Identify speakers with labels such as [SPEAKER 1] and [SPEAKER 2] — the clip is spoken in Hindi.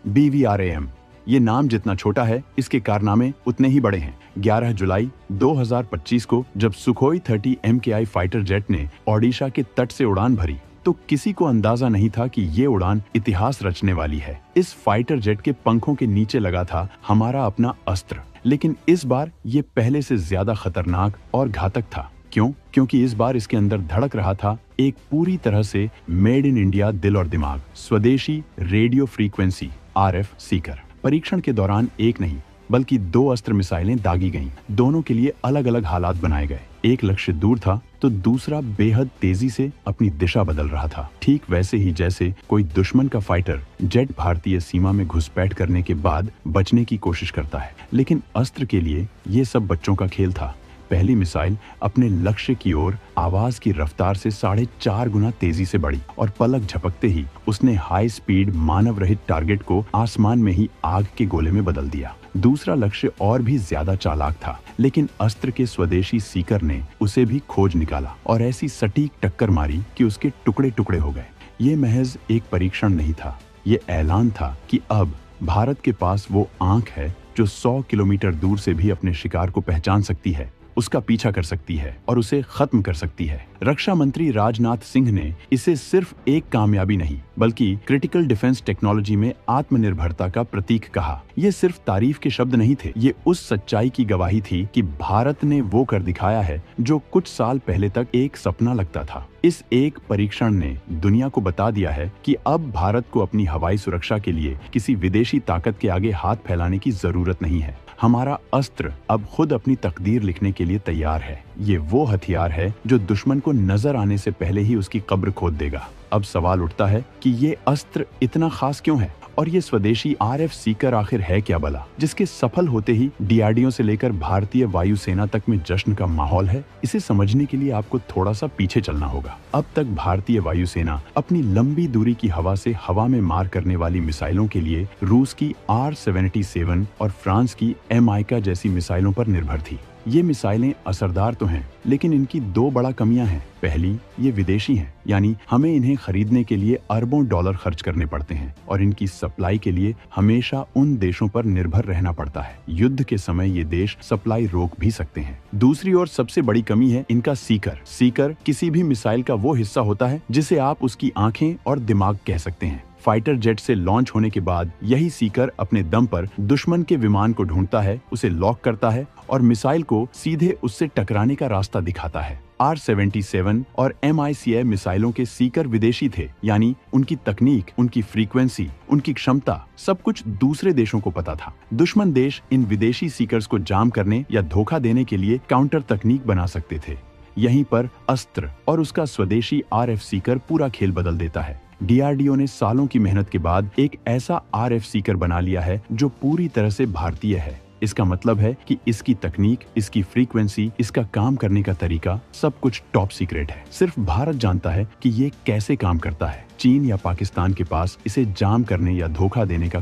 [SPEAKER 1] BVRAM। ये नाम जितना छोटा है, इसके कारनामे उतने ही बड़े हैं। 11 जुलाई 2025 को जब सुखोई 30 MKI फाइटर जेट ने ओडिशा के तट से उड़ान भरी, तो किसी को अंदाजा नहीं था कि ये उड़ान इतिहास रचने वाली है। इस फाइटर जेट के पंखों के नीचे लगा था हमारा अपना अस्त्र, लेकिन इस बार ये पहले से ज्यादा खतरनाक और घातक था। क्यों? क्योंकि इस बार इसके अंदर धड़क रहा था एक पूरी तरह से मेड इन इंडिया दिल और दिमाग, स्वदेशी रेडियो फ्रीक्वेंसी RF सीकर। परीक्षण के दौरान एक नहीं बल्कि 2 अस्त्र मिसाइलें दागी गईं। दोनों के लिए अलग अलग हालात बनाए गए। एक लक्ष्य दूर था तो दूसरा बेहद तेजी से अपनी दिशा बदल रहा था। ठीक वैसे ही जैसे कोई दुश्मन का फाइटर जेट भारतीय सीमा में घुसपैठ करने के बाद बचने की कोशिश करता है, लेकिन अस्त्र के लिए ये सब बच्चों का खेल था। पहली मिसाइल अपने लक्ष्य की ओर आवाज की रफ्तार से 4.5 गुना तेजी से बढ़ी और पलक झपकते ही उसने हाई स्पीड मानव रहित टारगेट को आसमान में ही आग के गोले में बदल दिया। दूसरा लक्ष्य और भी ज्यादा चालाक था, लेकिन अस्त्र के स्वदेशी सीकर ने उसे भी खोज निकाला और ऐसी सटीक टक्कर मारी कि उसके टुकड़े टुकड़े हो गए। ये महज एक परीक्षण नहीं था, ये ऐलान था कि अब भारत के पास वो आंख है जो 100 किलोमीटर दूर से भी अपने शिकार को पहचान सकती है, उसका पीछा कर सकती है और उसे खत्म कर सकती है। रक्षा मंत्री राजनाथ सिंह ने इसे सिर्फ एक कामयाबी नहीं बल्कि क्रिटिकल डिफेंस टेक्नोलॉजी में आत्मनिर्भरता का प्रतीक कहा। ये सिर्फ तारीफ के शब्द नहीं थे, ये उस सच्चाई की गवाही थी कि भारत ने वो कर दिखाया है जो कुछ साल पहले तक एक सपना लगता था। इस एक परीक्षण ने दुनिया को बता दिया है कि अब भारत को अपनी हवाई सुरक्षा के लिए किसी विदेशी ताकत के आगे हाथ फैलाने की जरूरत नहीं है। हमारा अस्त्र अब खुद अपनी तकदीर लिखने के लिए तैयार है। ये वो हथियार है जो दुश्मन को नजर आने से पहले ही उसकी कब्र खोद देगा। अब सवाल उठता है कि ये अस्त्र इतना खास क्यों है और ये स्वदेशी RF सीकर आखिर है क्या भला, जिसके सफल होते ही DRDO से लेकर भारतीय वायुसेना तक में जश्न का माहौल है। इसे समझने के लिए आपको थोड़ा सा पीछे चलना होगा। अब तक भारतीय वायुसेना अपनी लंबी दूरी की हवा से हवा में मार करने वाली मिसाइलों के लिए रूस की R-77 और फ्रांस की MICA जैसी मिसाइलों पर निर्भर थी। ये मिसाइलें असरदार तो हैं, लेकिन इनकी 2 बड़ा कमियां हैं। पहली, ये विदेशी हैं, यानी हमें इन्हें खरीदने के लिए अरबों डॉलर खर्च करने पड़ते हैं और इनकी सप्लाई के लिए हमेशा उन देशों पर निर्भर रहना पड़ता है। युद्ध के समय ये देश सप्लाई रोक भी सकते हैं। दूसरी और सबसे बड़ी कमी है इनका सीकर। सीकर किसी भी मिसाइल का वो हिस्सा होता है जिसे आप उसकी आंखें और दिमाग कह सकते हैं। फाइटर जेट से लॉन्च होने के बाद यही सीकर अपने दम पर दुश्मन के विमान को ढूंढता है, उसे लॉक करता है और मिसाइल को सीधे उससे टकराने का रास्ता दिखाता है। R-77 और MICA मिसाइलों के सीकर विदेशी थे, यानी उनकी तकनीक, उनकी फ्रीक्वेंसी, उनकी क्षमता सब कुछ दूसरे देशों को पता था। दुश्मन देश इन विदेशी सीकर्स को जाम करने या धोखा देने के लिए काउंटर तकनीक बना सकते थे। यहीं पर अस्त्र और उसका स्वदेशी RF सीकर पूरा खेल बदल देता है। DRDO ने सालों की मेहनत के बाद एक ऐसा RF सीकर बना लिया है जो पूरी तरह से भारतीय है। इसका मतलब है कि इसकी तकनीक, इसकी फ्रीक्वेंसी, इसका काम करने का तरीका सब कुछ टॉप सीक्रेट है। सिर्फ भारत जानता है कि ये कैसे काम करता है। चीन या पाकिस्तान के पास इसे जाम करने या धोखा देने का